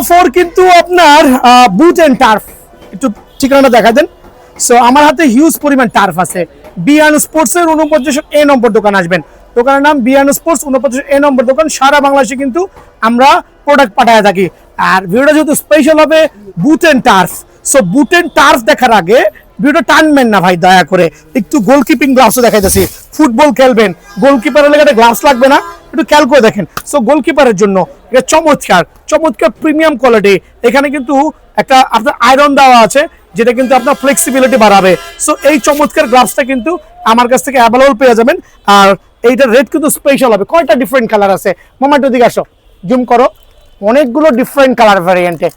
For কিন্তু আপনার বুট and turf একটু ঠিকানাটা দেখা দেন। সো আমার হাতে হিউজ পরিমাণ টার্ফ আছে। বিয়ান স্পোর্টসের 49 এ নম্বর দোকান আসবেন, দোকানের নাম বিয়ান স্পোর্টস, 49 এ নম্বর দোকান। সারা বাংলাদেশে কিন্তু আমরা প্রোডাক্ট পাঠায় থাকি। আর ভিডিওটা যেহেতু স্পেশাল হবে boot and turf, so boot and turf দেখার আগে ভিডিওটা টানবেন না ভাই, দয়া করে একটু গোলকিপিং গ্লাভসও দেখাইতেছি। ফুটবল খেলবেন, গোলকিপারের লেগে গ্লাভস লাগবে না, একটু খেয়াল করে দেখেন। সো গোলকিপারের জন্য এটা চমৎকার চমৎকার প্রিমিয়াম কোয়ালিটি। এখানে কিন্তু একটা আপনার আয়রন দেওয়া আছে, যেটা কিন্তু আপনার ফ্লেক্সিবিলিটি বাড়াবে। সো এই চমৎকার গ্লাভসটা কিন্তু আমার কাছ থেকে অ্যাভেলেবল পেয়ে যাবেন। আর এইটার রেট কিন্তু স্পেশাল হবে। কয়টা ডিফারেন্ট কালার আছে, মোমেন্ট দিকে আসো, জুম করো। অনেকগুলো ডিফারেন্ট কালার ভ্যারিয়েন্টে,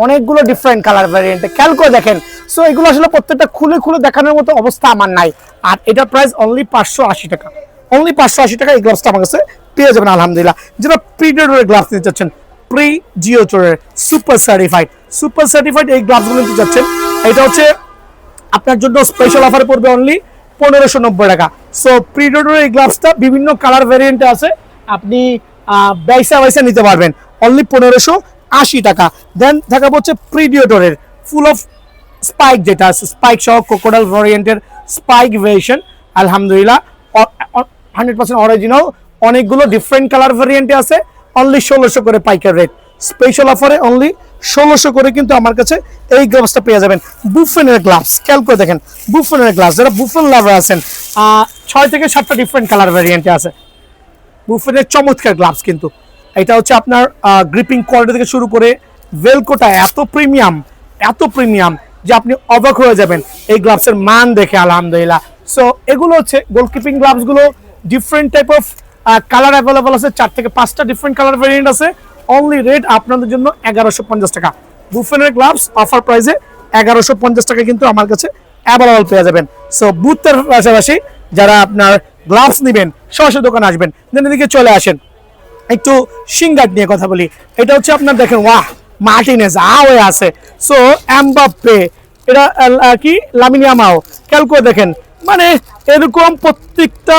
অনেকগুলো ডিফারেন্ট কালার ভ্যারিয়েন্টে খেয়াল করে দেখেন। সো এগুলো আসলে প্রত্যেকটা খুলে খুলে দেখানোর মতো অবস্থা আমার নাই। আর এটার প্রাইস অনলি 580 টাকা, অনলি 580 টাকা। এই গ্লাভসটা আমার কাছে পেয়ে যাবেন আলহামদুলিল্লাহ। যেটা প্রিডেটরের গ্লাভস নিতে চাচ্ছেন, প্রি জিওটোরের সুপার সার্টিফাইড এই গ্লাভসগুলো নিতে চাচ্ছেন, এটা হচ্ছে আপনার জন্য স্পেশাল অফারে পড়বে অনলি 1590 টাকা। সো প্রিডেটরের এই গ্লাভসটা বিভিন্ন কালার ভ্যারিয়েন্টে আছে, আপনি বাইসা নিতে পারবেন অনলি 1580 টাকা। দেন দেখাবো হচ্ছে প্রিডিওটরের ফুল অফ স্পাইক, যেটা আছে স্পাইক সহ ক্রোকোডাইল ভ্যারিয়েন্টের স্পাইক ভেরিয়েশন, আলহামদুলিল্লাহ 100% অরিজিনাল। অনেকগুলো ডিফারেন্ট কালার ভ্যারিয়েন্টে আছে, অনলি 1600 করে পাইকার রেট। স্পেশাল অফারে অনলি 1600 করে কিন্তু আমার কাছে এই গ্লাভসটা পেয়ে যাবেন। বুফেনের গ্লাভস খেয়াল করে দেখেন, বুফেনের গ্লাভস, যারা বুফেন লাভার আছেন, 6 থেকে 7টা ডিফারেন্ট কালার ভ্যারিয়েন্টে আছে বুফেনের চমৎকার গ্লাভস। কিন্তু এটা হচ্ছে আপনার গ্রিপিং কোয়ালিটি থেকে শুরু করে ভেলকোটা এত প্রিমিয়াম যে আপনি অবাক হয়ে যাবেন এই গ্লাভসের মান দেখে, আলহামদুলিল্লাহ। সো এগুলো হচ্ছে গোলকিপিং গ্লাভসগুলো, different type of colour available আছে, 4 থেকে 5টা ডিফারেন্ট কালার ভ্যারিয়েন্ট আছে। অনলি রেট আপনাদের জন্য 1150 টাকা। বুফেনের গ্লাভস অফার প্রাইসে 1150 টাকা কিন্তু আমার কাছে অ্যাভেলেবল পেয়ে যাবেন। সো বুথের পাশাপাশি যারা আপনার গ্লাভস নেবেন সরাসরি দোকানে আসবেন। দেন এদিকে চলে আসেন, একটু সিঙ্গার নিয়ে কথা বলি। এটা হচ্ছে আপনার দেখেন, ওয়াহ, মার্টিনেজ হয়ে আছে। সো এমবাপ্পে, এটা কি লামিন ইয়ামাল, খেয়াল করে দেখেন। মানে এরকম প্রত্যেকটা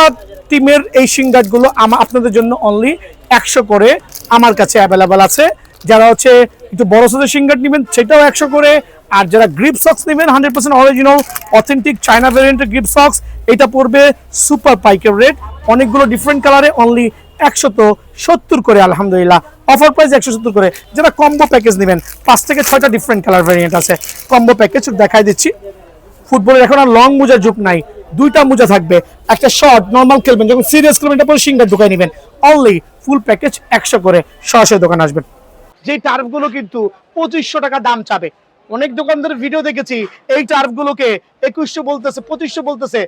টিমের এই সিঙ্গারগুলো আপনাদের জন্য অনলি 100 করে আমার কাছে অ্যাভেলেবল আছে। যারা হচ্ছে একটু বড় সাইজের সিঙ্গার নেবেন সেটাও 100 করে। আর যারা গ্রিপ সক্স নেবেন 100% অরিজিনাল অথেন্টিক চায়না ভ্যারিয়েন্টের গ্রিপ সক্স, এটা পড়বে সুপার পাইকার রেট। অনেকগুলো ডিফারেন্ট কালারে অনলি 170 করে, আলহামদুলিল্লাহ অফার প্রাইস 170 করে। যারা কম্বো প্যাকেজ নেবেন, 5 থেকে 6টা ডিফারেন্ট কালার ভ্যারিয়েন্ট আছে কম্বো প্যাকেজ, দেখাই দিচ্ছি। ফুটবলের এখন আর লং মোজার যুগ নাই, 2টা মোজা থাকবে, একটা শর্ট নর্মাল খেলবেন, যখন সিরিয়াস খেলবেন এটা পরে সিঙ্গার ঢুকাই নেবেন। অনলি ফুল প্যাকেজ 100 করে, সরাসরি দোকানে আসবেন। যে টার্ফগুলো কিন্তু 2500 টাকা দাম চাবে, অনেক দোকানদারের ভিডিও দেখেছি এই টার্ফগুলোকে 2100 বলতেছে, 2500 বলতেছে,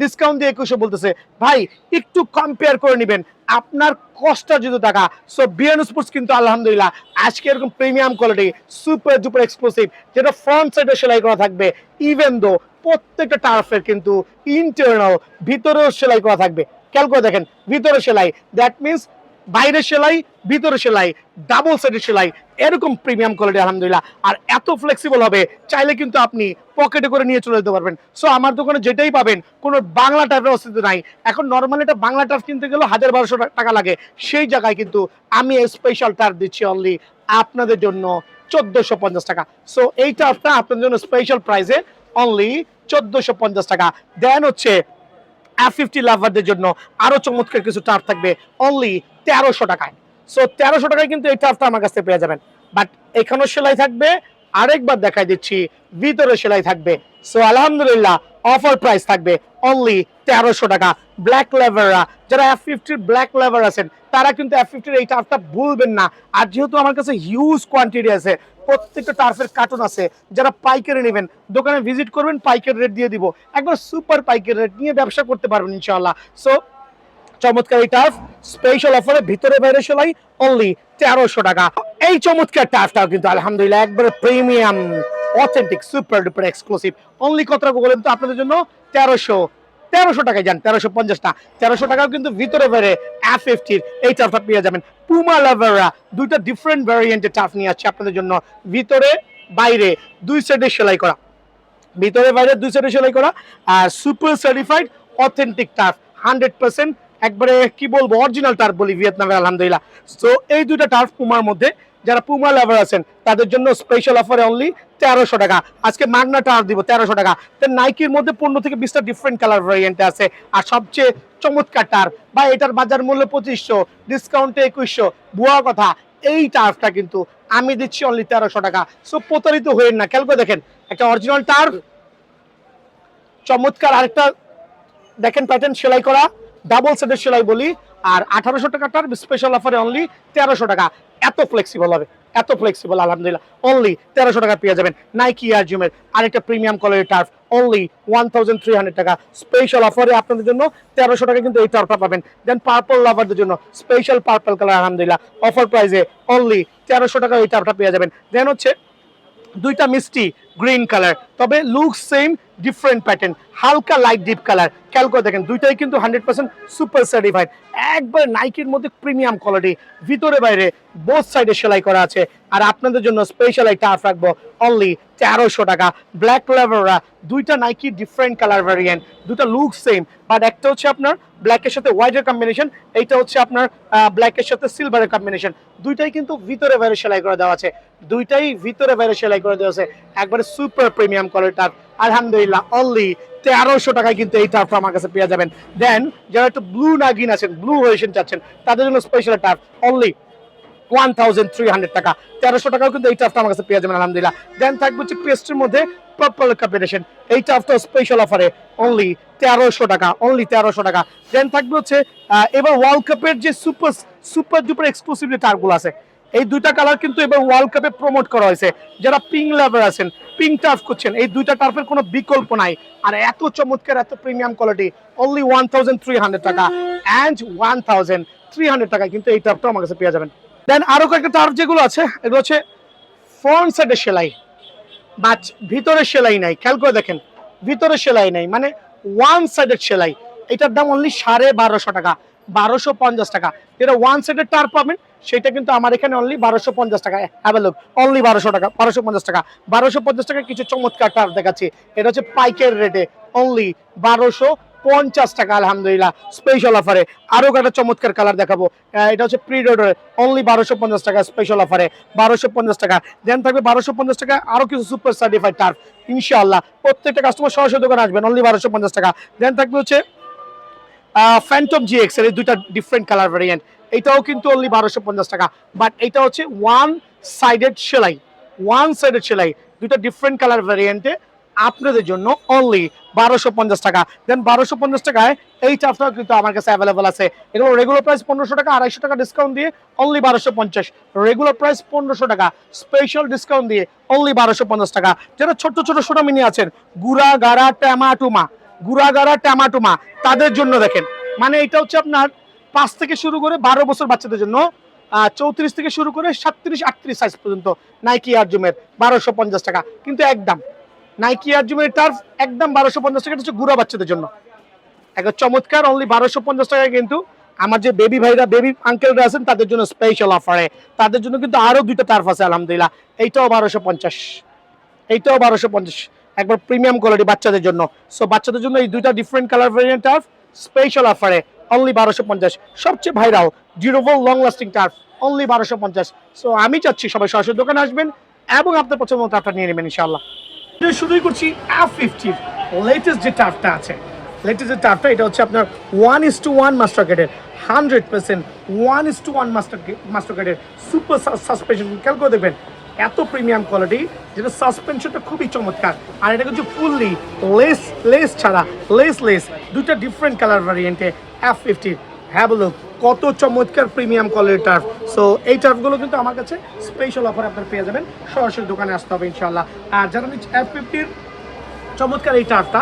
ডিসকাউন্ট দিয়ে 2100 বলতেছে। ভাই একটু কম্পেয়ার করে নেবেন, আপনার কষ্ট যদি টাকা। সো বিয়ান স্পোর্টস কিন্তু আলহামদুলিল্লাহ আজকে এরকম premium quality super duper exclusive, যেটা ফ্রন্ট সাইডে সেলাই করা থাকবে। ইভেন দো প্রত্যেকটা টার্ফের কিন্তু ইন্টারনাল ভিতরেও সেলাই করা থাকবে। খেয়াল করে দেখেন, ভিতরে সেলাই, দ্যাট মিনস বাইরে সেলাই, ভিতরে সেলাই, ডাবল সাইডের সেলাই, এরকম প্রিমিয়াম কোয়ালিটি আলহামদুলিল্লাহ। আর এত ফ্লেক্সিবল হবে, চাইলে কিন্তু আপনি পকেটে করে নিয়ে চলে যেতে পারবেন। সো আমার দোকানে যেটাই পাবেন কোনো বাংলা টাইপের অস্তিত্ব নাই। এখন নর্মালি এটা বাংলা টার্ফ কিনতে গেলে 1200 টাকা লাগে, সেই জায়গায় কিন্তু আমি স্পেশাল টার্ফ দিচ্ছি অনলি আপনাদের জন্য 1450 টাকা। সো এই টার্ফটা আপনাদের জন্য স্পেশাল প্রাইসে অনলি 1450 টাকা। দেন হচ্ছে F50 লাভারদের জন্য আরো চমৎকার কিছু টার্ফ থাকবে অনলি 1300 টাকায়। সো 1300 টাকায় কিন্তু এই টার্ফটা আমার কাছে পেয়ে যাবেন। বাট এখানেও সেলাই থাকবে, আরেকবার দেখাই দিচ্ছি, ভিতরে সেলাই থাকবে। সো আলহামদুলিল্লাহ অফার প্রাইস থাকবে অনলি 1300 টাকা। ব্ল্যাক লেভাররা, যারা F50 ব্ল্যাক লেভার আছেন, তারা কিন্তু F50 এই টার্ফটা ভুলবেন না। আর যেহেতু আমার কাছে হিউজ কোয়ান্টিটি আছে, প্রত্যেকটা টার্ফের কার্টুন আছে, যারা পাইকারি নেবেন দোকানে ভিজিট করবেন, পাইকারি রেট দিয়ে দিব, একবার সুপার পাইকারি রেট নিয়ে ব্যবসা করতে পারবেন ইনশাআল্লাহ। সো চমৎকার এই টার্ফ স্পেশাল অফারে ভিতরে বাইরে সেলাই অনলি 1300 টাকা। এই চমৎকার টার্ফটাও কিন্তু আলহামদুলিল্লাহ একবারে premium authentic super duper exclusive. Only কত টাকা বলেন তো আপনাদের জন্য? 1300 টাকায় যান, 1350 না, 1300 টাকাও কিন্তু ভিতরে বাইরে F50 এই টার্ফটা পেয়ে যাবেন। পুমা লাভাররা 2টা ডিফারেন্ট ভ্যারিয়েন্টের টার্ফ নিয়ে আসছে আপনাদের জন্য, ভিতরে বাইরে 2 সাইডে সেলাই করা, ভিতরে বাইরে 2 সাইডে সেলাই করা, আর সুপার সার্টিফাইড অথেন্টিক টার্ফ 100% একবারে কি বলবো অরিজিনাল টার্ফ বলি ভিয়েতনামের, আলহামদুলিল্লাহ। সো এই 2টা টার্ফ পুমার মধ্যে যারা পুমা লাভার আছেন তাদের জন্য স্পেশাল অফারে অনলি 1300 টাকা। আজকে মাগনা টার দিব 1300 টাকা। দেন নাইকির মধ্যে 15 থেকে 20টা ডিফারেন্ট কালার ভ্যারিয়েন্টে আছে। আর সবচেয়ে চমৎকার টার বা এটার বাজার মূল্য 2500, ডিসকাউন্টে 2100, বুয়া কথা এই টার্ফটা কিন্তু আমি দিচ্ছি অনলি 1300 টাকা। সো প্রতারিত হয়েন না, খেয়াল করে দেখেন একটা অরিজিনাল টার্ফ, চমৎকার আরেকটা দেখেন প্যাটার্ন সেলাই করা, ডাবল সেটের সেলাই বলি। আর 1800 টাকাটার স্পেশাল অফারে অনলি 1300 টাকা। এত ফ্লেক্সিবল হবে, এত ফ্লেক্সিবল, আলহামদুলিল্লাহ অনলি 1300 টাকা পেয়ে যাবেন। নাইকি এয়ার জুমের আরেকটা প্রিমিয়াম কোয়ালিটির টার্ফ অনলি 1300 টাকা স্পেশাল অফারে আপনাদের জন্য 1300 টাকা কিন্তু এই টার্ফটা পাবেন। দেন পার্পল লাভারদের জন্য স্পেশাল পার্পল কালার আলহামদুলিল্লাহ অফার প্রাইসে অনলি 1300 টাকা এই টার্ফটা পেয়ে যাবেন। দেন হচ্ছে দুইটা মিষ্টি গ্রিন কালার, তবে লুক সেম ডিফারেন্ট প্যাটার্ন, হালকা লাইট ডিপ কালার। খেয়াল করে দেখেন দুইটাই কিন্তু 100% সুপার সার্টিফাইড, একবার নাইকির মধ্যে প্রিমিয়াম কোয়ালিটি, ভিতরে বাইরে বোথ সাইডে সেলাই করা আছে। আর আপনাদের জন্য স্পেশাল এই টার্ফ রাখবো অনলি 1300 টাকা। ব্ল্যাক লেভাররা দুইটা নাইকি ডিফারেন্ট কালার ভ্যারিয়েন্ট, দুটো লুক সেম, বাট একটা হচ্ছে আপনার ব্ল্যাকের সাথে হোয়াইটের কম্বিনেশন, এইটা হচ্ছে আপনার ব্ল্যাকের সাথে সিলভারের কম্বিনেশন। দুইটাই কিন্তু ভিতরে বাইরে সেলাই করে দেওয়া আছে, দুইটাই ভিতরে বাইরে সেলাই করে দেওয়া আছে, একবারে সুপার প্রিমিয়াম কোয়ালিটির। আলহামদুলিল্লাহ অনলি 1300 টাকায় কিন্তু এই টার্ফ আমার কাছে পেয়ে যাবেন। দেন যারা একটু ব্লু নাগিন আছেন, ব্লু ভেরিয়েশন চাচ্ছেন, তাদের জন্য স্পেশাল টার্ফ অনলি 1300 টাকা। 1300 টাকাও কিন্তু এই টার্ফটা আমার কাছে পেয়ে যাবেন আলহামদুলিল্লাহ। দেন থাকবে হচ্ছে পেস্টের মধ্যে পার্পল কম্বিনেশন, এই টার্ফটা স্পেশাল অফারে অনলি 1300 টাকা, অনলি 1300 টাকা। দেন থাকবে হচ্ছে এবার ওয়ার্ল্ড কাপের যে সুপার সুপার ডুপার এক্সক্লুসিভ যে টার্ফগুলো আছে, এই দুইটা কালার কিন্তু এবার ওয়ার্ল্ড কাপে প্রমোট করা হয়েছে। যারা পিঙ্ক লাভার আছেন, পিঙ্ক টার্ফ করছেন, এই দুইটা টার্ফের কোনো বিকল্প নাই। আর এত চমৎকার, এত প্রিমিয়াম কোয়ালিটি অনলি 1300 টাকা অ্যান্ড 1300 টাকায় কিন্তু এই টার্ফটা আমার কাছে পেয়ে যাবেন। দেন আরো কয়েকটা টার্ফ যেগুলো আছে এগুলো হচ্ছে ফ্রন্ট সাইডের সেলাই, বাট ভিতরে সেলাই নাই। খেয়াল করে দেখেন ভিতরে সেলাই নাই, মানে ওয়ান সাইডের সেলাই। এটার দাম অনলি 1250 টাকা, 1250 টাকা। যেটা ওয়ান সাইডের টার্ফ পাবেন সেটা কিন্তু আমার এখানে অনলি 1250 টাকা অ্যাভেলেবল, অনলি 1200 টাকা, 1250 টাকা। 1250 টাকা কিছু চমৎকার টার্ফ দেখাচ্ছি, এটা হচ্ছে পাইকের রেটে অনলি 1250 টাকা আলহামদুলিল্লাহ স্পেশাল অফারে। আরো একটা চমৎকার কালার দেখাবো, এটা হচ্ছে প্রিডোডার অনলি 1250 টাকা স্পেশাল অফারে, 1250 টাকা। দেন থাকবে 1250 টাকা আরো কিছু সুপার সার্টিফাইড টার্ফ ইনশাআল্লাহ। প্রত্যেকটা কাস্টমার সরাসরি দোকানে আসবেন, অনলি 1250 টাকা। দেন থাকবে হচ্ছে ফ্যান্টম জিএক্স এর দুইটা ডিফারেন্ট কালার ভ্যারিয়েন্ট, এটাও কিন্তু অনলি 1250 টাকা। বাট এটা হচ্ছে ওয়ান সাইডেড সেলাই, ওয়ান সাইডেড সেলাই, দুইটা ডিফারেন্ট কালার ভ্যারিয়েন্টে আপনাদের জন্য অনলি 1250 টাকা। দেন 1250 টাকায় এই টার্ফটাও কিন্তু আমার কাছে অ্যাভেলেবল আছে। এগুলো রেগুলার প্রাইস 1500 টাকা, 250 টাকা ডিসকাউন্ট দিয়ে অনলি 1250। রেগুলার প্রাইস 1500 টাকা, স্পেশাল ডিসকাউন্ট দিয়ে অনলি 1250 টাকা। যারা ছোট ছোট সোনামিনি আছেন, গুড়া গাড়া ট্যামাটুমা, গুড়াগাড়া ট্যামাটুমা, তাদের জন্য দেখেন, মানে এটা হচ্ছে আপনার 5 থেকে শুরু করে 12 বছর বাচ্চাদের জন্য, 34 থেকে শুরু করে 37-38 সাইজ পর্যন্ত নাইকি এয়ার জুমের 1250 টাকা কিন্তু একদম। নাইকি এয়ার জুমের টার্ফ একদম 1250 টাকা, হচ্ছে গুড়া বাচ্চাদের জন্য একটা চমৎকার অনলি 1250 টাকায়। কিন্তু আমার যে বেবি ভাইরা, বেবি আঙ্কেলরা আছেন তাদের জন্য স্পেশাল অফারে, তাদের জন্য কিন্তু আরো দুইটা টার্ফ আছে আলহামদুলিল্লাহ। এইটাও 1250, এইটাও 1250, একবার প্রিমিয়াম কোয়ালিটি বাচ্চাদের জন্য। সো বাচ্চাদের জন্য এই দুইটা different colour variant turf special অফারে অনলি 1250। সবচেয়ে viral durable long lasting turf only 1250। So আমি চাচ্ছি সবাই সরাসরি দোকানে আসবেন এবং আপনার পছন্দ মতো টার্ফটা নিয়ে নেবেন ইনশাআল্লাহ। শুরুই করছি F50 লেটেস্ট যে টার্ফটা আছে, লেটেস্ট যে টার্ফটা এটা হচ্ছে আপনার 1:1 মাস্টার গ্রেডের 100% 1:1 মাস্টার গ্রেডের সুপার সাসপেনশন। খেয়াল করে দেখবেন এত প্রিমিয়াম কোয়ালিটি, যেটা সাসপেনশনটা খুবই চমৎকার। আর এটা কিন্তু ফুললি লেস ছাড়া, লেস দুইটা ডিফারেন্ট কালার ভ্যারিয়েন্টে F50। হ্যাভ লুক কত চমৎকার প্রিমিয়াম কোয়ালিটির টার্ফ। সো এই টার্ফগুলো কিন্তু আমার কাছে স্পেশাল অফার আপনার পেয়ে যাবেন, সরাসরি দোকানে আসতে হবে ইনশাআল্লাহ। আর যারা নিচ্ছে F50-র চমৎকার এই টার্ফটা,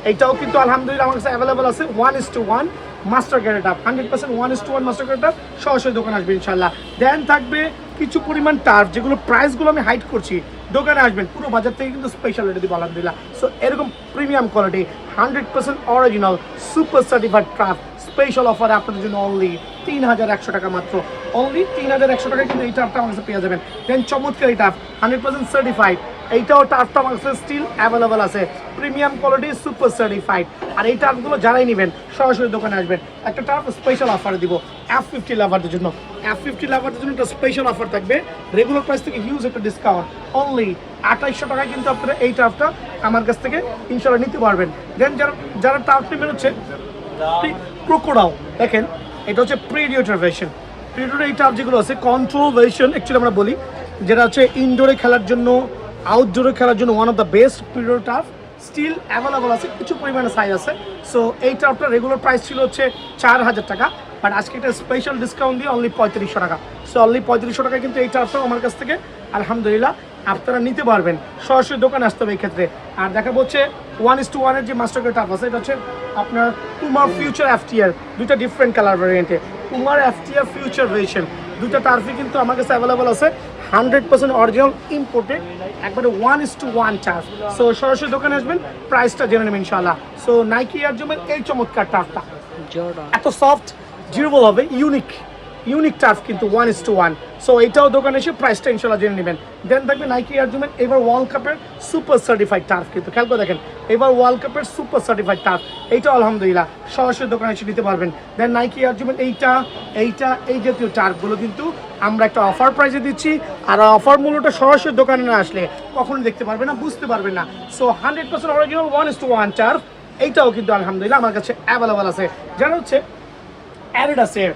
এইটাও কিন্তু আলহামদুলিল্লাহ আমার কাছে অ্যাভেলেবল আছে 1:1 মাস্টার গ্রেডের টার্ফ, 100% 1:1 মাস্টার গ্রেডের টার্ফ, সরাসরি দোকানে আসবে ইনশাআল্লাহ। দেন থাকবে কিছু পরিমাণ টার্ফ যেগুলো প্রাইসগুলো আমি হাইড করছি, দোকানে আসবেন পুরো বাজার থেকে কিন্তু স্পেশাল রেটে দিব আলহামদুলিল্লাহ। সো এরকম premium quality 100% original super certified turf special অফারে আপনাদের জন্য অনলি 3100 টাকা মাত্র, অনলি 3100 টাকায় কিন্তু এই টার্ফটা আমার কাছে পেয়ে যাবেন। দেন চমৎকার এই টার্ফ 100% সার্টিফাইড, এইটাও টার্ফটা আমার কাছে স্টিল অ্যাভেলেবল আছে, প্রিমিয়াম কোয়ালিটি সুপার সার্টিফাইড। আর এই টার্ফগুলো যারাই নেবেন সরাসরি দোকানে আসবেন, একটা টার্ফ স্পেশাল অফারে দিব F50 লাভারদের জন্য F50 লাভারদের জন্য একটা স্পেশাল অফার থাকবে, রেগুলার প্রাইস থেকে হিউজ একটা ডিসকাউন্ট, অনলি 2800 টাকায় কিন্তু আপনারা এই টার্ফটা আমার কাছ থেকে ইনশাআল্লাহ নিতে পারবেন। দেন যারা টার্ফ নেবেন হচ্ছে ক্রোকোডাইল, দেখেন এটা হচ্ছে প্রিডিয়েটর ভার্সন। প্রিডিয়েটর এই টার্ফ যেগুলো আছে কন্ট্রোল ভার্সন অ্যাকচুয়ালি আমরা বলি, যেটা হচ্ছে ইনডোরে খেলার জন্য, আউটডোরে খেলার জন্য one of the best predator turf. Still available আছে, কিছু পরিমাণে সাইজ আছে। সো এই টার্ফটা রেগুলার প্রাইস ছিল হচ্ছে 4000 টাকা, বাট আজকে একটা স্পেশাল ডিসকাউন্ট দিয়ে অনলি 3500 টাকা। সো অনলি 3500 টাকায় কিন্তু এই টার্ফটাও আমার কাছ থেকে আলহামদুলিল্লাহ আপনারা নিতে পারবেন। সরাসরি দোকানে আসতে হবে এই ক্ষেত্রে। আর দেখা হচ্ছে 1:1 যে মাস্টার টার্ফ আছে, এটা হচ্ছে আপনার পুমার ফিউচার FTR, দুইটা ডিফারেন্ট কালার ভ্যারিয়েন্টে। পুমার FTR ফিউচার ভেরিয়েশন দুইটা টার্ফই কিন্তু আমার কাছে অ্যাভেলেবল আছে, 100% অরিজিনাল ইম্পোর্টেড, একবারে 1:1 টার্ফ। সো সরাসরি দোকানে আসবেন, প্রাইসটা জেনে নেবেন ইনশাআল্লাহ। সো নাইকি এয়ার জুমের এই চমৎকার টার্ফটা এত সফট, ডিউরেবল হবে, ইউনিক টার্ফ কিন্তু 1:1। সো এইটাও দোকানে এসে প্রাইসটা ইনশাআল্লাহ জেনে নেবেন। দেন থাকবে নাইকি এয়ার জুমের এবার ওয়ার্ল্ড কাপের সুপার সার্টিফাইড টার্ফ, কিন্তু খেয়াল করে দেখেন এবার ওয়ার্ল্ড কাপের সুপার সার্টিফাইড টার্ফ, এইটা আলহামদুলিল্লাহ সরাসরি দোকানে এসে নিতে পারবেন। দেন নাইকি এয়ার জুমের এই জাতীয় টার্ফগুলো কিন্তু আমরা একটা অফার প্রাইসে দিচ্ছি, আর অফার মূল্যটা সরাসরি দোকানে না আসলে কখনোই দেখতে পারবেন না, বুঝতে পারবেন না। সো 100% অরিজিনাল 1:1 টার্ফ, এইটাও কিন্তু আলহামদুলিল্লাহ আমার কাছে অ্যাভেলেবল আছে। যারা হচ্ছে অ্যাডিডাসের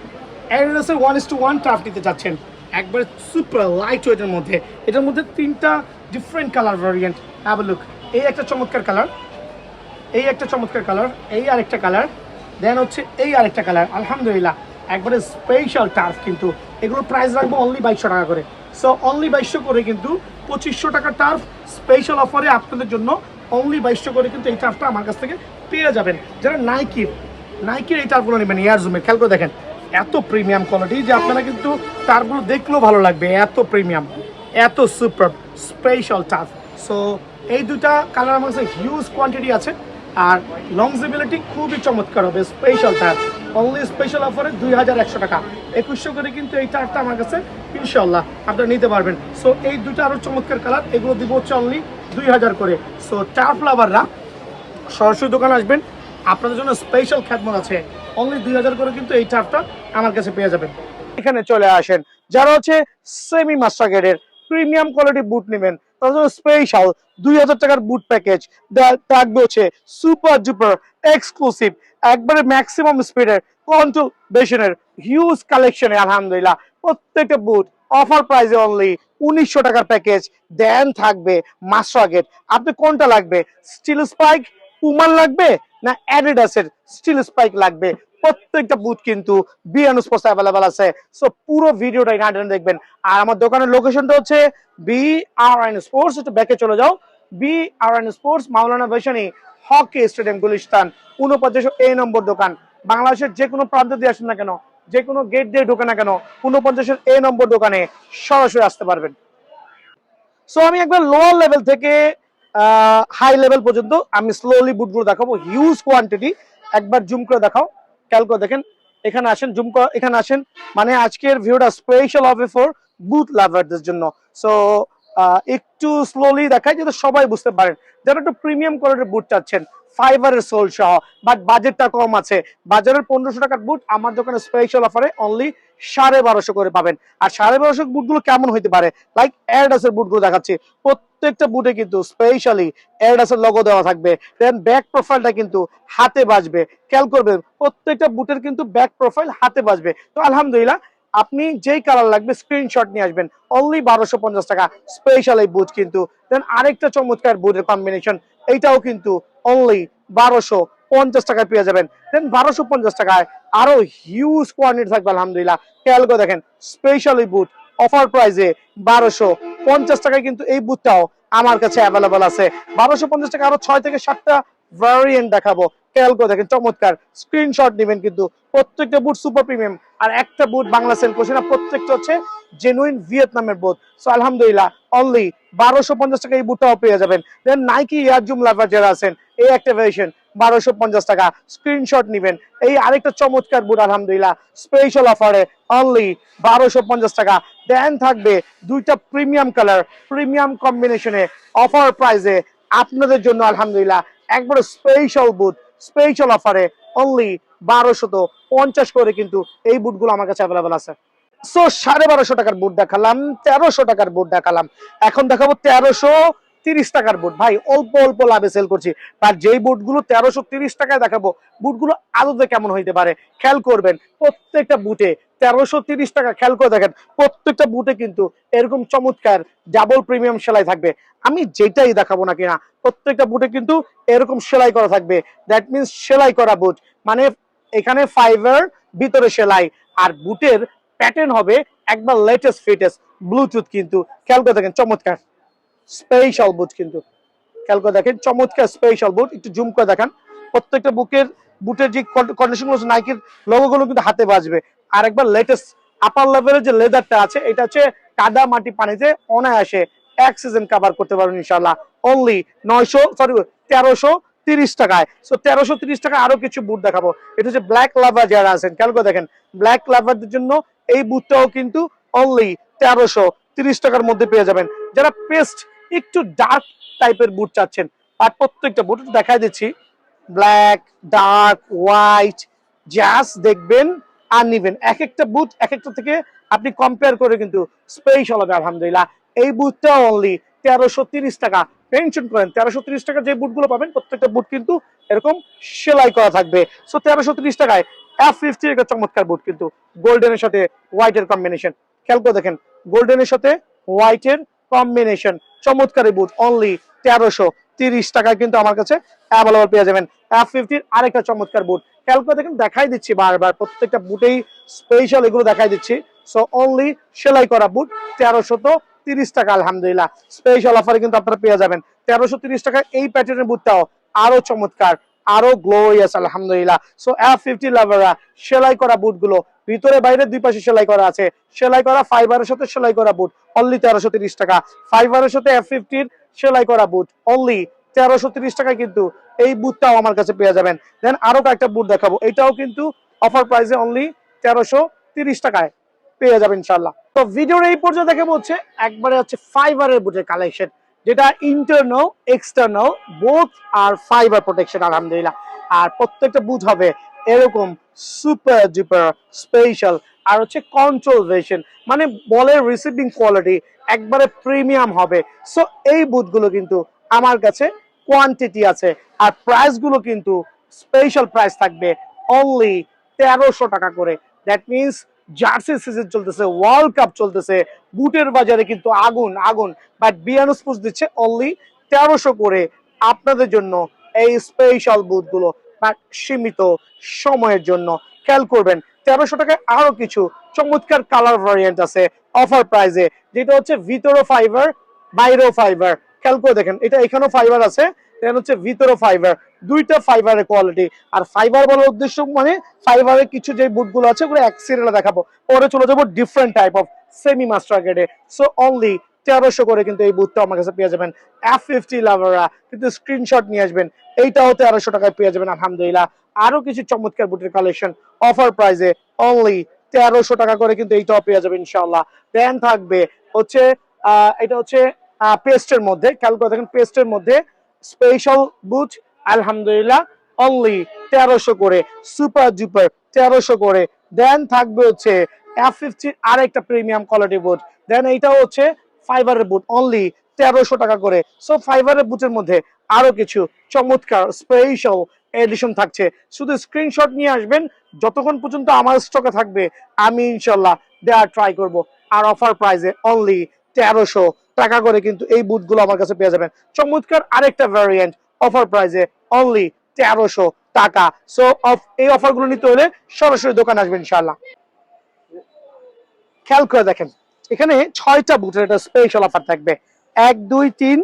1:1 টার্ফ নিতে চাচ্ছেন, একবারে সুপার লাইট ওয়েটের মধ্যে, এটার মধ্যে 3টা different colour variant. Have look, এই একটা চমৎকার কালার, এই একটা চমৎকার কালার, এই আরেকটা কালার, দেন হচ্ছে এই আরেকটা কালার, আলহামদুলিল্লাহ একবারে স্পেশাল টার্ফ। কিন্তু এগুলোর প্রাইস রাখবো অনলি 2200 টাকা করে। সো অনলি 2200 করে কিন্তু 2500 টাকা টার্ফ স্পেশাল অফারে আপনাদের জন্য অনলি 2200 করে কিন্তু এই টার্ফটা আমার কাছ থেকে পেয়ে যাবেন। যারা নাইকির এই টার্ফগুলো নেবেন এয়ার জুমের, খেয়াল করে দেখেন এত প্রিমিয়াম কোয়ালিটি যে আপনারা কিন্তু টার্ফগুলো দেখলেও ভালো লাগবে, এত প্রিমিয়াম, এত সুপার স্পেশাল টার্ফ। সো এই দুটা কালার আমার কাছে হিউজ কোয়ান্টিটি আছে, আর লংজিবিলিটি খুবই চমৎকার হবে। স্পেশাল টার্ফ অনলি স্পেশাল অফারে 2100 টাকা, 2100 করে কিন্তু এই টার্ফটা আমার কাছে ইনশাআল্লাহ আপনারা নিতে পারবেন। সো এই দুটো আরও চমৎকার কালার, এগুলো দিব হচ্ছে অনলি 2000 করে। সো টার্ফ লাভাররা সরাসরি দোকানে আসবেন, আপনাদের জন্য স্পেশাল খ্যাতমত আছে, অনলি 2000 করে কিন্তু এই টার্ফটা আমার কাছে পেয়ে যাবেন। এখানে চলে আসেন যারা হচ্ছে সেমি মাস্টার গ্রেডের প্রিমিয়াম কোয়ালিটি বুট নেবেন, তাদের জন্য স্পেশাল 2000 টাকার বুট প্যাকেজ থাকবে হচ্ছে সুপার ডুপার এক্সক্লুসিভ, একবারে ম্যাক্সিমাম স্পিডের কন্ট্রোল বেশনের হিউজ কালেকশনে আলহামদুলিল্লাহ প্রত্যেকটা বুট অফার প্রাইসে অনলি 1900 টাকার প্যাকেজ। দেন থাকবে মাস্টার গ্রেড, আপনি কোনটা লাগবে, স্টিল স্পাইক পুমার লাগবে না অ্যাডিডাসের স্টিল স্পাইক লাগবে, প্রত্যেকটা বুট কিন্তু বিআরএন স্পোর্টস অ্যাভেলেবল আছে। সো পুরো ভিডিওটা না দেখবেন। আর আমার দোকানের লোকেশনটা হচ্ছে বিআরএন স্পোর্টস, একটু ব্যাকে চলে যাও, বিআরএন স্পোর্টস মাওলানা ভাসানী হকি স্টেডিয়াম গুলিস্তান 49 নম্বর দোকান। বাংলাদেশের যে কোনো প্রান্ত দিয়ে আসেন না কেন, যে কোনো গেট দিয়ে ঢোকে না কেন, 49 নম্বর দোকানে সরাসরি আসতে পারবেন। সো আমি একবার লোয়ার লেভেল থেকে হাই লেভেল পর্যন্ত আমি স্লোলি বুটগুলো দেখাবো, হিউজ কোয়ান্টিটি। একবার জুম করে দেখাও, খেয়াল করে দেখেন, এখানে আসেন, জুম করে এখানে আসেন, মানে আজকের ভিডিওটা স্পেশাল হবে ফর বুট লাভারদের জন্য। সো একটু স্লোলি দেখাই যাতে সবাই বুঝতে পারেন। যারা একটু প্রিমিয়াম কোয়ালিটির বুট চাচ্ছেন ফাইবারের সোল সহ, বাট বাজেটটা কম আছে, বাজারের 1500 টাকার বুট আমার দোকানে স্পেশাল অফারে অনলি 1250 করে পাবেন। আর 1250 বুটগুলো কেমন হইতে পারে, লাইক অ্যাডিডাসের বুটগুলো দেখাচ্ছি, প্রত্যেকটা বুটে কিন্তু স্পেশালি অ্যাডিডাসের লোগো দেওয়া থাকবে। দেন ব্যাক প্রোফাইলটা কিন্তু হাতে বাজবে, খেয়াল করবেন প্রত্যেকটা বুটের কিন্তু ব্যাক প্রোফাইল হাতে বাজবে। তো আলহামদুলিল্লাহ আপনি যেই কালার লাগবে স্ক্রিনশট নিয়ে আসবেন, অনলি 1250 টাকা স্পেশাল এই বুট কিন্তু। দেন আরেকটা চমৎকার বুটের কম্বিনেশন, এইটাও কিন্তু অনলি 1250 টাকায় পেয়ে যাবেন। দেন 1250 টাকায় আরো হিউজ কোয়ান্টিটি থাকবে আলহামদুলিল্লাহ। খেয়াল করে দেখেন স্পেশাল এই বুট অফার প্রাইসে 1250 টাকায় কিন্তু এই বুটটাও আমার কাছে অ্যাভেলেবল আছে। 1250 টাকা আরো 6 থেকে 7টা ভ্যারিয়েন্ট দেখাবো, খেয়াল করে দেখেন চমৎকার, স্ক্রিনশট নেবেন কিন্তু। প্রত্যেকটা বুট সুপার প্রিমিয়াম, আর একটা বুট বাংলা সেল করছে না, প্রত্যেকটা হচ্ছে জেনুইন ভিয়েতনামের বুট। সো আলহামদুলিল্লাহ অনলি 1250 টাকা এই বুটটাও পেয়ে যাবেন। দেন নাইকি এয়ার জুম লাভার যারা আছেন, এই একটা ভেরিয়েশন 1250 টাকা, স্ক্রিনশট নেবেন। এই আরেকটা চমৎকার বুট আলহামদুলিল্লাহ স্পেশাল অফারে অনলি 1250 টাকা। দেন থাকবে দুইটা প্রিমিয়াম কালার, প্রিমিয়াম কম্বিনেশনে অফার প্রাইসে আপনাদের জন্য আলহামদুলিল্লাহ একবারে স্পেশাল বুট স্পেশাল অফারে অনলি 1250 করে কিন্তু এই বুটগুলো আমার কাছে অ্যাভেলেবল আছে। সো 1250 টাকার বুট দেখালাম, 1300 টাকার বুট দেখালাম, এখন দেখাবো 1330 টাকার বুট। ভাই অল্প অল্প লাভে সেল করছি, আর যেই বুটগুলো 1330 টাকায় দেখাবো, বুটগুলো আদতে কেমন হইতে পারে খেয়াল করবেন। প্রত্যেকটা বুটে 1330 টাকা, খেয়াল করে দেখেন প্রত্যেকটা বুটে কিন্তু এরকম চমৎকার ডাবল প্রিমিয়াম সেলাই থাকবে। আমি যেটাই দেখাবো না কিনা প্রত্যেকটা বুটে কিন্তু এরকম সেলাই করা থাকবে। দ্যাট মিনস সেলাই করা বুট, মানে এখানে ফাইবার ভিতরে সেলাই, আর বুটের প্যাটার্ন হবে একবার লেটেস্ট ফিটেস্ট ব্লুটুথ। কিন্তু খেয়াল করে দেখেন চমৎকার স্পেশাল বুট, কিন্তু খেয়াল করে দেখেন চমৎকার স্পেশাল বুট। একটু জুম করে দেখান প্রত্যেকটা বুটের যে কন্ডিশন গুলো, নাইকের লোগো গুলো কিন্তু হাতে বাজবে। আর একবার লেটেস্ট আপার লেভেলের যে লেদারটা আছে, এটা হচ্ছে কাদা মাটি পানিতে অনায়াসে এক সিজন কভার করতে পারবেন ইনশাআল্লাহ। অনলি 1330 টাকায়। সো 1330 টাকা আরো কিছু বুট দেখাবো। এটা হচ্ছে ব্ল্যাক লাভার যারা আছেন, খেয়াল করে দেখেন ব্ল্যাক লাভারদের জন্য এই বুটটাও কিন্তু অনলি 1330 টাকার মধ্যে পেয়ে যাবেন। যারা পেস্ট একটু ডার্ক টাইপের বুট চাচ্ছেন, আর প্রত্যেকটা বুট দেখাই দিচ্ছি, ব্ল্যাক, ডার্ক, হোয়াইট, জাস্ট দেখবেন আর নিবেন। এক একটা বুট এক একটা থেকে আপনি কম্পেয়ার করে কিন্তু স্পেশাল হবে আলহামদুলিল্লাহ। এই বুটটা অনলি 1330 টাকা। মেনশন করেন 1330 টাকা যে বুটগুলো পাবেন, প্রত্যেকটা বুট কিন্তু এরকম সেলাই করা থাকবে। সো 1330 টাকায় F50 একটা চমৎকার বুট, কিন্তু গোল্ডেনের সাথে হোয়াইটের কম্বিনেশন। খেয়াল করে দেখেন গোল্ডেনের সাথে হোয়াইটের কম্বিনেশন, চমৎকার এই বুট অনলি 1330 টাকায় কিন্তু আমার কাছে অ্যাভেলেবল পেয়ে যাবেন। F50 আরেকটা চমৎকার বুট, খেয়াল করে দেখেন দেখাই দিচ্ছি বারবার, প্রত্যেকটা বুটেই স্পেশাল এগুলো দেখাই দিচ্ছি। সো অনলি সেলাই করা বুট 1330 টাকা আলহামদুলিল্লাহ। স্পেশাল অফারে কিন্তু আপনারা পেয়ে যাবেন 1330 টাকায় এই প্যাটার্নের বুটটাও আরো চমৎকার, আরো গ্লোরিয়াস আলহামদুলিল্লাহ। সো F50 লাভাররা সেলাই করা বুটগুলো ভিতরে বাইরে দুই পাশে সেলাই করা আছে, সেলাই করা ফাইবারের সাথে সেলাই করা বুট অনলি 1330 টাকা। ফাইবারের সাথে F50 সেলাই করা বুট অনলি 1330 টাকায় কিন্তু এই বুটটাও আমার কাছে পেয়ে যাবেন। দেন আরো কয়েকটা বুট দেখাবো, এটাও কিন্তু অফার প্রাইসে অনলি 1330 টাকায় পেয়ে যাবেন ইনশাআল্লাহ। তো ভিডিওর এই পর্যায়ে দেখাবো হচ্ছে একবারে হচ্ছে ফাইবারের বুটের কালেকশন, যেটা ইন্টারনাল এক্সটার্নাল বোথ আর ফাইবার প্রোটেকশন আলহামদুলিল্লাহ। আর প্রত্যেকটা বুট হবে এরকম সুপার ডুপার স্পেশাল, আর হচ্ছে কন্ট্রোল ভার্সন, মানে বলের রিসিভিং কোয়ালিটি একবারে প্রিমিয়াম হবে। সো এই বুটগুলো কিন্তু আমার কাছে কোয়ান্টিটি আছে, আর প্রাইস গুলো কিন্তু স্পেশাল প্রাইস থাকবে অনলি 1300 টাকা করে। দ্যাট মিনস জার্সি সিজন চলতেছে, ওয়ার্ল্ড কাপ চলতেছে, বুটের বাজারে কিন্তু আগুন আগুন, বাট বিয়ানো স্পোর্টস দিচ্ছে অনলি 1300 করে আপনাদের জন্য এই স্পেশাল বুটগুলো, বাট সীমিত সময়ের জন্য। খেয়াল করবেন 1300 টাকায় আরো কিছু চমৎকার কালার ভ্যারিয়েন্ট আছে অফার প্রাইসে, যেটা হচ্ছে ভিতরও ফাইবার বাইরেও ফাইবার। খেয়াল করে দেখেন এটা এখানেও ফাইবার আছে, দেন হচ্ছে ভিতরও ফাইবার, দুইটা ফাইবারের কোয়ালিটি। আর ফাইবার বলার উদ্দেশ্য মানে ফাইবারের কিছু যে বুটগুলো আছে ওগুলো এক সিরিয়ালে দেখাবো, পরে চলে যাবো different type of semi master গ্রেডে। সো অনলি 1300 করে কিন্তু এই বুটটা আমার কাছে পেয়ে যাবেন। F50 লাভাররা কিন্তু স্ক্রিনশট নিয়ে আসবেন, এইটাও 1300 টাকায় পেয়ে যাবেন আলহামদুলিল্লাহ। আরো কিছু চমৎকার বুটের কালেকশন অফার প্রাইসে অনলি 1300 টাকা করে কিন্তু এইটাও পেয়ে যাবেন ইনশাআল্লাহ। দেন থাকবে হচ্ছে এটা হচ্ছে পেস্টের মধ্যে, খেয়াল করে দেখেন পেস্টের মধ্যে স্পেশাল বুট আলহামদুলিল্লাহ অনলি 1300 করে, সুপার ডুপার 1300 করে। দেন থাকবে হচ্ছে F50 আরেকটা প্রিমিয়াম কোয়ালিটি বুট, দেন এইটাও হচ্ছে ফাইবারের বুট অনলি 1300 টাকা করে। সো ফাইবারের বুটের মধ্যে আরো কিছু চমৎকার স্পেশাল এডিশন থাকছে, শুধু স্ক্রিনশট নিয়ে আসবেন, যতক্ষণ পর্যন্ত আমার স্টকে থাকবে আমি ইনশাল্লাহ দেওয়ার ট্রাই করব। আর অফার প্রাইসে অনলি 1300 টাকা করে কিন্তু এই বুটগুলো আমার কাছে পেয়ে যাবেন। চমৎকার আরেকটা ভ্যারিয়েন্ট অফার প্রাইসে অনলি 1300 টাকা। সো এই অফারগুলো নিতে হলে সরাসরি দোকান আসবেন ইনশাআল্লাহ। খেয়াল করে দেখেন এখানে 6টা বুটের একটা স্পেশাল অফার থাকবে, 1 2 3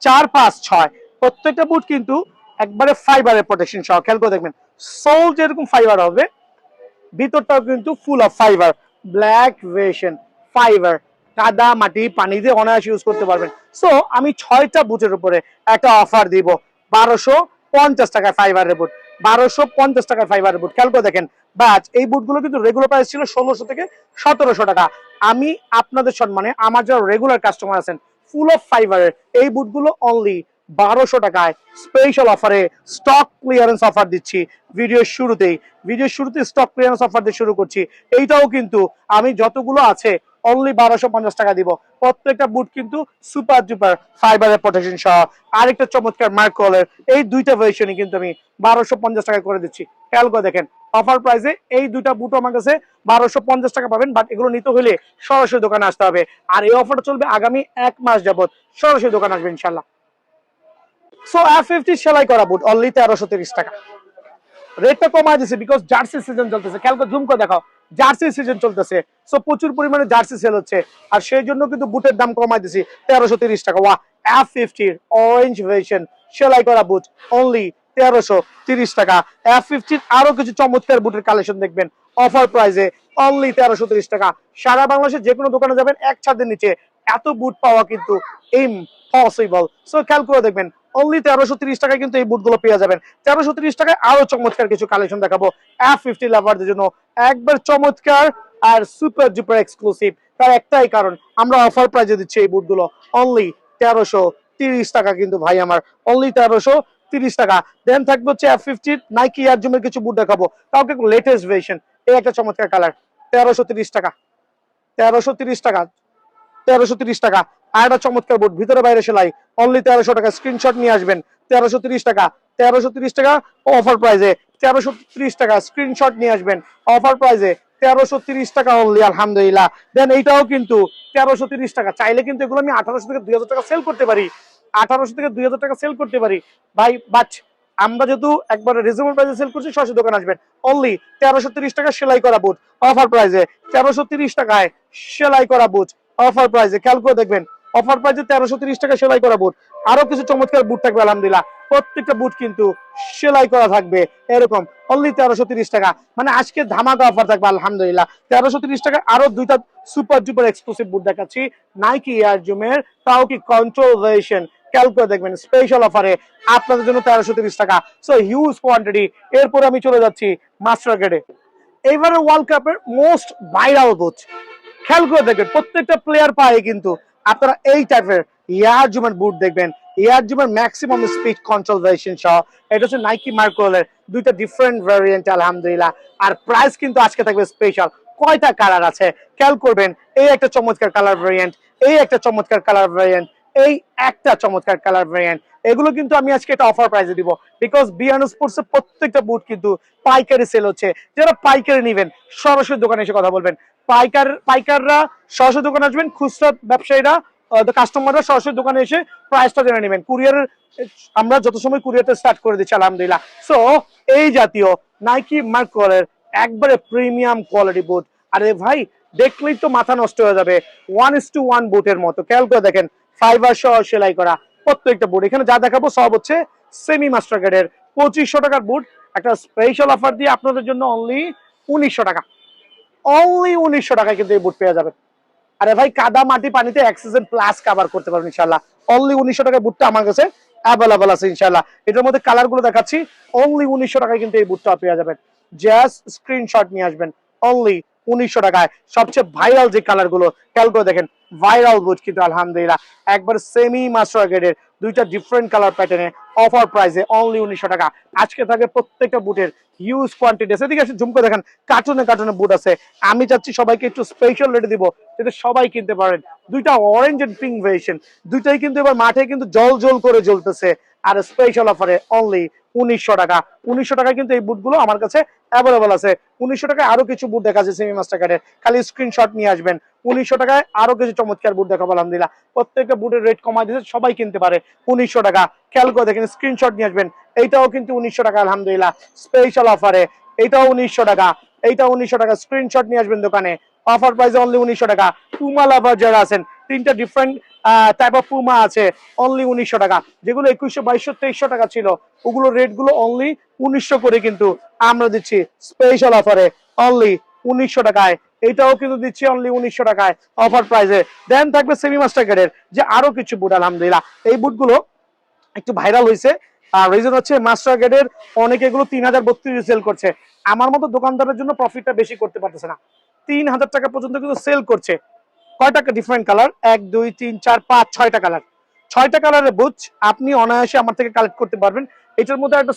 4 5 6, প্রত্যেকটা বুট কিন্তু একবারে ফাইবারের প্রোটেকশন সহ। খেয়াল করে দেখবেন সোল যেরকম ফাইবার হবে, ভিতরটাও কিন্তু full of fibre, black ভেশন fibre, কাদা মাটি পানি দিয়ে অনায়াসে ইউজ করতে পারবেন। সো আমি 6টা বুটের উপরে একটা অফার দিব 1250 টাকায় ফাইবারের বুট, 1250 টাকায় ফাইবারের বুট। খেয়াল করে দেখেন বাট এই বুটগুলো কিন্তু রেগুলার প্রাইস ছিল 1600 থেকে 1700 টাকা। আমি আপনাদের সম্মানে আমার যারা রেগুলার কাস্টমার আছেন ফুল অফ ফাইবারের এই বুটগুলো অনলি 1200 টাকায় স্পেশাল অফারে স্টক ক্লিয়ারেন্স অফার দিচ্ছি ভিডিওর শুরুতে স্টক ক্লিয়ারেন্স অফার দিয়ে শুরু করছি। এইটাও কিন্তু আমি যতগুলো আছে অনলি 1250 টাকা দিব। প্রত্যেকটা বুট কিন্তু সুপার ডুপার ফাইবারের প্রোটেকশন সহ আরেকটা চমৎকার মার্কলের এই দুইটা ভার্সনই কিন্তু আমি 1250 টাকা করে দিচ্ছি। খেয়াল করে দেখেন অফার প্রাইসে এই দুইটা বুট আমার কাছে 1250 টাকা পাবেন। বাট এগুলো নিতে হলে সরাসরি দোকানে আসতে হবে, আর এই অফারটা চলবে আগামী 1 মাস যাবত। সরাসরি দোকানে আসবে ইনশাল্লাহ। সো F50 সেলাই করা বুট অনলি 1330 টাকা। রেটটা কমায় দিছে বিকজ জার্সি সিজন চলতেছে। খেয়াল করে জুম করে দেখাও, জার্সি সিজন চলতেছে, সো প্রচুর পরিমাণে জার্সি সেল হচ্ছে, আর সেই জন্য কিন্তু বুটের দাম কমায় দিছি 1330 টাকা। ওয়া F50 অরেঞ্জ ভার্সন সেলাই করা বুট অনলি 1330 টাকা। F50 আরো কিছু চমৎকার বুটের কালেকশন দেখবেন অফার প্রাইসে অনলি 1330 টাকা। সারা বাংলাদেশে যে কোনো দোকানে যাবেন এক ছাদের নিচে এত বুট পাওয়া কিন্তু ইম্পসিবল। সো খেয়াল করে দেখবেন অনলি 1330 টাকায় কিন্তু এই বুটগুলো পেয়ে যাবেন। 1330 টাকায় আরো চমৎকার কিছু কালেকশন দেখাবো F50 লাভারদের জন্য, একবার চমৎকার আর সুপার ডুপার এক্সক্লুসিভ। তার একটাই কারণ আমরা অফার প্রাইসে দিচ্ছি এই বুটগুলো অনলি 1330 টাকা। কিন্তু ভাই আমার অনলি 1330 টাকা। দেন থাকবে হচ্ছে F50 নাইকি এয়ার জুমের কিছু বুট দেখাবো, তাও কিন্তু লেটেস্ট ভার্সন। এই একটা চমৎকার কালার 1330 টাকা, 1330 টাকা, 1330 টাকা। আর একটা চমৎকার বুট ভিতরে বাইরে সেলাই অনলি 1300 টাকা। স্ক্রিনশট নিয়ে আসবেন 1330 টাকা, 1330 টাকা অফার প্রাইজে 1330 টাকা। স্ক্রিনশট নিয়ে আসবেন অফার প্রাইজে 1330 টাকা অনলি। আলহামদুলিল্লাহ। দেন এইটাও কিন্তু 1330 টাকা। চাইলে কিন্তু এগুলো আমি 1800 থেকে 2000 টাকা সেল করতে পারি, 1800 থেকে 2000 টাকা সেল করতে পারি ভাই। বাট আমরা যেহেতু একবার রিজনেবল প্রাইসে সেল করছি, সরাসরি দোকানে আসবেন অনলি 1330 টাকা সেলাই করা বুট অফার প্রাইজে 1330 টাকায় সেলাই করা বুট অফার প্রাইসে। খেয়াল করে দেখবেন অফার প্রাইসে 1330 টাকা সেলাই করা বুট। আরো কিছু চমৎকার বুট থাকবে আলহামদুলিল্লাহ, প্রত্যেকটা বুট কিন্তু সেলাই করা থাকবে এরকম অনলি 1330 টাকা। মানে আজকে ধামাকা অফার থাকবে আলহামদুলিল্লাহ। 1330 টাকা আরো দুইটা সুপার ডুপার এক্সক্লুসিভ বুট দেখাচ্ছি নাইকি এয়ার জুমের, তাও কি কন্ট্রোল ভার্সন। খেয়াল করে দেখবেন স্পেশাল অফারে আপনাদের জন্য 1330 টাকা। So huge quantity. এরপর আমি চলে যাচ্ছি মাস্টার গ্রেডে, এইবারে ওয়ার্ল্ড কাপের মোস্ট ভাইরাল বুট। খেয়াল করে দেখবেন প্রত্যেকটা প্লেয়ার পায় কিন্তু আপনারা এই টাইপের এয়ার জুমের বুট দেখবেন। এয়ার জুমের ম্যাক্সিমাম স্পিড কন্ট্রোল ভার্সন সহ এটা হচ্ছে নাইকি মার্কোলের দুইটা ডিফারেন্ট ভ্যারিয়েন্ট আলহামদুলিল্লাহ। আর প্রাইস কিন্তু আজকে থাকবে স্পেশাল। কয়টা কালার আছে খেয়াল করবেন, এই একটা চমৎকার কালার ভ্যারিয়েন্ট, এই একটা চমৎকার কালার ভ্যারিয়েন্ট, এই একটা চমৎকার কালার ভ্যারিয়েন্ট। এগুলো কিন্তু আমি আজকে এটা অফার প্রাইসে দিব বিকজ বিয়ানো স্পোর্টসের প্রত্যেকটা বুট কিন্তু পাইকারি সেল হচ্ছে। যারা পাইকারি নেবেন সরাসরি দোকানে এসে কথা বলবেন। পাইকাররা সরাসরি দোকানে আসবেন, খুচরা ব্যবসায়ীরা কাস্টমাররা সরাসরি দোকানে এসে প্রাইসটা জেনে নেবেন। কুরিয়ারের আমরা যত সময় কুরিয়ারটা স্টার্ট করে দিচ্ছি আলহামদুলিল্লাহ। সো এই জাতীয় নাইকি মার্কোলের একবারে প্রিমিয়াম কোয়ালিটি বুট। আরে ভাই দেখলেই তো মাথা নষ্ট হয়ে যাবে, 1:1 বুটের মতো। খেয়াল করে দেখেন ফাইবার সহ সেলাই করা প্রত্যেকটা বুট। এখানে যা দেখাবো সব হচ্ছে সেমি মাস্টার গ্রেডের 2500 টাকার বুট। একটা স্পেশাল অফার দিয়ে আপনাদের জন্য অনলি 1900 টাকা, অনলি 1900 টাকায় কিন্তু এই বুট পেয়ে যাবেন। আরে ভাই কাদা মাটি পানিতে অ্যাক্সিজেন প্লাস কভার করতে পারবেন ইনশাআল্লাহ। অনলি 1900 টাকায় বুটটা আমার কাছে অ্যাভেলেবল আছে ইনশাআল্লাহ। এটার মধ্যে কালার গুলো দেখাচ্ছি অনলি 1900 টাকায় কিন্তু এই বুটটা পেয়ে যাবেন। জাস্ট স্ক্রিনশট নিয়ে আসবেন অনলি 1900 টাকায়। সবচেয়ে ভাইরাল যে কালার গুলো খেয়াল করে দেখেন, ভাইরাল বুট কিন্তু আলহামদুলিল্লাহ একবার সেমি মাস্টার গ্রেডের দুইটা ডিফারেন্ট কালার প্যাটার্নে অফার প্রাইসে অনলি 1900 টাকা। আজকে থাকে প্রত্যেকটা বুটের হিউজ কোয়ান্টিটি আছে। এদিকে জুম করে দেখেন কার্টুনে কার্টুনে বুট আছে। আমি চাচ্ছি সবাইকে একটু স্পেশাল রেটে দিব যাতে সবাই কিনতে পারেন। দুইটা অরেঞ্জ এন্ড পিঙ্ক ভেরিয়েশন, দুইটাই কিন্তু এবার মাঠে কিন্তু জল জল করে জ্বলতেছে। আর স্পেশাল অফারে অনলি 1900 টাকা। 1900 টাকায় কিন্তু এই বুটগুলো আমার কাছে অ্যাভেলেবল আছে। 1900 টাকায় আরো কিছু বুট দেখা যাচ্ছে সেমি মাস্টার কার্ডের, খালি স্ক্রিনশট নিয়ে আসবেন। 1900 টাকায় আরো কিছু চমৎকার বুট দেখাবো আলহামদুলিল্লাহ। প্রত্যেকটা বুটের রেট কমাই দিয়েছে, সবাই কিনতে পারে 1900 টাকা। খেয়াল করে দেখেন স্ক্রিনশট নিয়ে আসবেন। এইটাও কিন্তু 1900 টাকা আলহামদুলিল্লাহ স্পেশাল অফারে। এইটাও 1900 টাকা, এইটাও 1900 টাকা। স্ক্রিনশট নিয়ে আসবেন দোকানে অফার প্রাইসে অনলি 1900 টাকা। পুমা লাভার যারা আছেন, তিনটা ডিফারেন্ট টাইপ অফ পুমা আছে অনলি 1900 টাকা। যেগুলো 2100, 2200, 2300 টাকা ছিল ওগুলো রেট গুলো অনলি 1900 করে কিন্তু আমরা দিচ্ছি স্পেশাল অফারে অনলি 1900 টাকায়। এটাও কিন্তু দিচ্ছি অনলি 1900 টাকায় অফার প্রাইসে। দেন থাকবে সেমি মাস্টার গ্রেডের যে আরো কিছু বুট আলহামদুলিল্লাহ। এই বুটগুলো একটু ভাইরাল হয়েছে, আর রিজন হচ্ছে মাস্টার গ্রেডের অনেকে এগুলো 3032 সেল করছে। আমার মতো দোকানদারের জন্য প্রফিটটা বেশি করতে পারতেছে না, 3000 টাকা পর্যন্ত কিন্তু সেল করছে। কয়টা ডিফারেন্ট কালার, 1 2 3 4 5 6টা কালার। 6টা কালারের বুট আপনি অনায়াসে আমার থেকে কালেক্ট করতে পারবেন। এটার মধ্যে একটা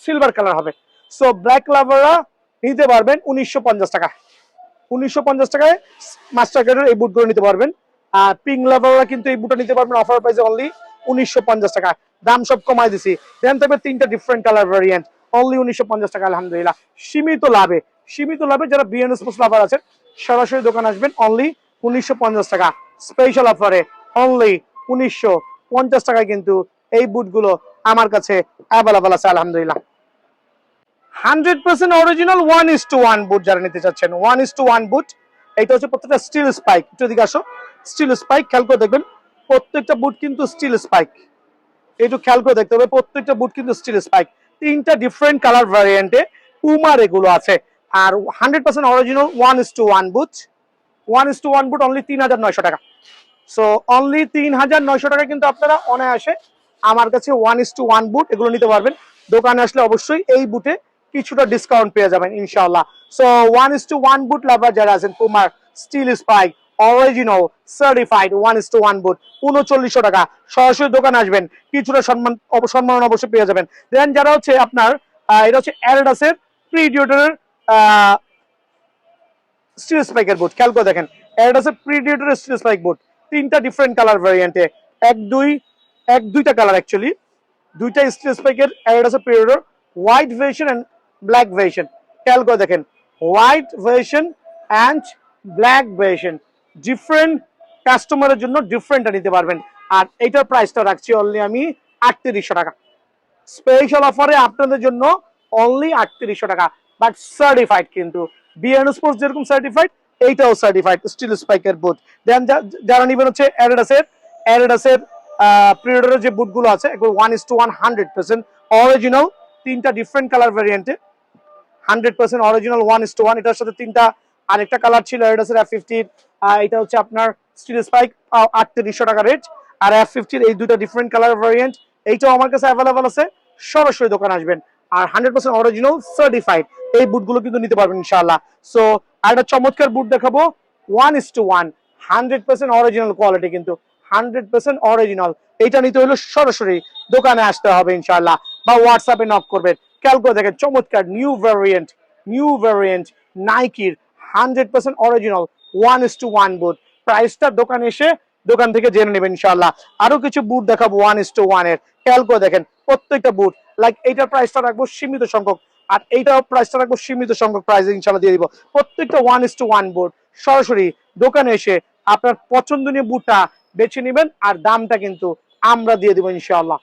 সিলভার কালার হবে। সো ব্ল্যাক লাভাররা নিতে পারবেন 1950 টাকা। 1950 টাকায় মাস্টার কার্ডের এই বুটগুলো নিতে পারবেন। আর পিঙ্ক লাভাররা কিন্তু এই বুটটা নিতে পারবেন অফার প্রাইসে অনলি 1950 টাকা। দাম সব কমাই দিছি। দেন তবে 3টা ডিফারেন্ট কালার ভ্যারিয়েন্ট অনলি 1950 টাকা। আলহামদুলিল্লাহ সীমিত লাভে যারা বিএন স্পোর্টস লাভার আছেন সরাসরি দোকান আসবেন অনলি 1950 টাকা স্পেশাল অফারে অনলি 1950 টাকায় কিন্তু এই বুটগুলো আমার কাছে অ্যাভেলেবল আছে আলহামদুলিল্লাহ। 100% অরিজিনাল 1:1 বুট যারা নিতে চাচ্ছেন 1:1 বুট। এটা হচ্ছে প্রত্যেকটা স্টিল স্পাইক। একটু দিকে আসো, স্টিল স্পাইক খেয়াল করে দেখবেন প্রত্যেকটা বুট কিন্তু স্টিল স্পাইক। একটু খেয়াল করে দেখতে হবে প্রত্যেকটা বুট কিন্তু স্টিল স্পাইক। 3টা ডিফারেন্ট কালার ভ্যারিয়েন্টে পুমার এগুলো আছে। আর 100% অরিজিনাল 1:1 বুট। 1:1 বুট অনলি 3900 টাকা। সো অনলি 3900 টাকা কিন্তু আপনারা অনায়াসে আমার কাছে 1:1 বুট এগুলো নিতে পারবেন। দোকানে আসলে অবশ্যই এই বুটে কিছুটা ডিসকাউন্ট পেয়ে যাবেন ইনশাআল্লাহ। সো 1:1 বুট লাভার যারা আছেন পুমার স্টিল স্পাইক অরিজিনাল সার্টিফাইড 1:1 বুট 3900 টাকা। সরাসরি দোকানে আসবেন কিছুটা সম্মান অবশ্যই পেয়ে যাবেন। দেন যারা হচ্ছে আপনার এটা হচ্ছে অ্যাডিডাসের প্রিডিয়েটরের স্টিল স্পাইকের বুট খেয়াল করে দেখেন অ্যাডিডাসের প্রিডিয়েটরের স্টিল স্পাইক বুট 3টা ডিফারেন্ট কালার ভ্যারিয়েন্টে দুইটা কালার অ্যাকচুয়ালি দুইটা স্টিল স্পাইকের অ্যাডিডাসের predator white version and black version. খেয়াল করে দেখেন white version and black version different কাস্টমারের জন্য ডিফারেন্টটা নিতে পারবেন। আর এইটার প্রাইসটা রাখছি অনলি আমি 3800 টাকা স্পেশাল অফারে আপনাদের জন্য অনলি 3800 টাকা। বাট সার্টিফাইড কিন্তু বিএন স্পোর্টস যেরকম সার্টিফাইড এইটাও সার্টিফাইড স্টিল স্পাইকের বুট। দেন যারা নেবেন হচ্ছে অ্যাডিডাসের প্রিডেটরের যে বুটগুলো আছে এগুলো 1:1 100% অরিজিনাল। 3টা ডিফারেন্ট কালার ভ্যারিয়েন্টে 100% অরিজিনাল 1:1। এটার সাথে 3টা আরেকটা কালার ছিল অ্যাডিডাসের F50। এটা হচ্ছে আপনার স্টিল স্পাইক 3800 টাকা রেট। আর F50 এই দুটো ডিফারেন্ট কালার ভ্যারিয়েন্ট এইটাও আমার কাছে অ্যাভেলেবল আছে। সরাসরি দোকান আসবেন আর 100% অরিজিনাল সার্টিফাইড এই বুটগুলো কিন্তু নিতে পারবেন ইনশাআল্লাহ। সো আরেকটা চমৎকার বুট দেখাবো 1:1 100% অরিজিনাল কোয়ালিটি কিন্তু 100% অরিজিনাল। এটা নিতে হলে সরাসরি দোকানে আসতে হবে ইনশাআল্লাহ বা হোয়াটসঅ্যাপে নক করবেন। খেয়াল করে দেখেন চমৎকার নিউ ভ্যারিয়েন্ট নাইকির 100% অরিজিনাল 1:1 বুট। প্রাইসটা দোকানে এসে দোকান থেকে জেনে নেবেন ইনশাআল্লাহ। আরো কিছু বুট দেখাবো 1:1 এর। খেয়াল করে দেখেন প্রত্যেকটা বুট লাইক এইটার প্রাইসটা রাখবো সীমিত সংখ্যক আর এইটার প্রাইসটা রাখবো সীমিত সংখ্যক প্রাইসে ইনশাআল্লাহ দিয়ে দিব। প্রত্যেকটা 1:1 বুট সরাসরি দোকানে এসে আপনার পছন্দনীয় বুটটা বেছে নেবেন আর দামটা কিন্তু আমরা দিয়ে দিব ইনশাআল্লাহ।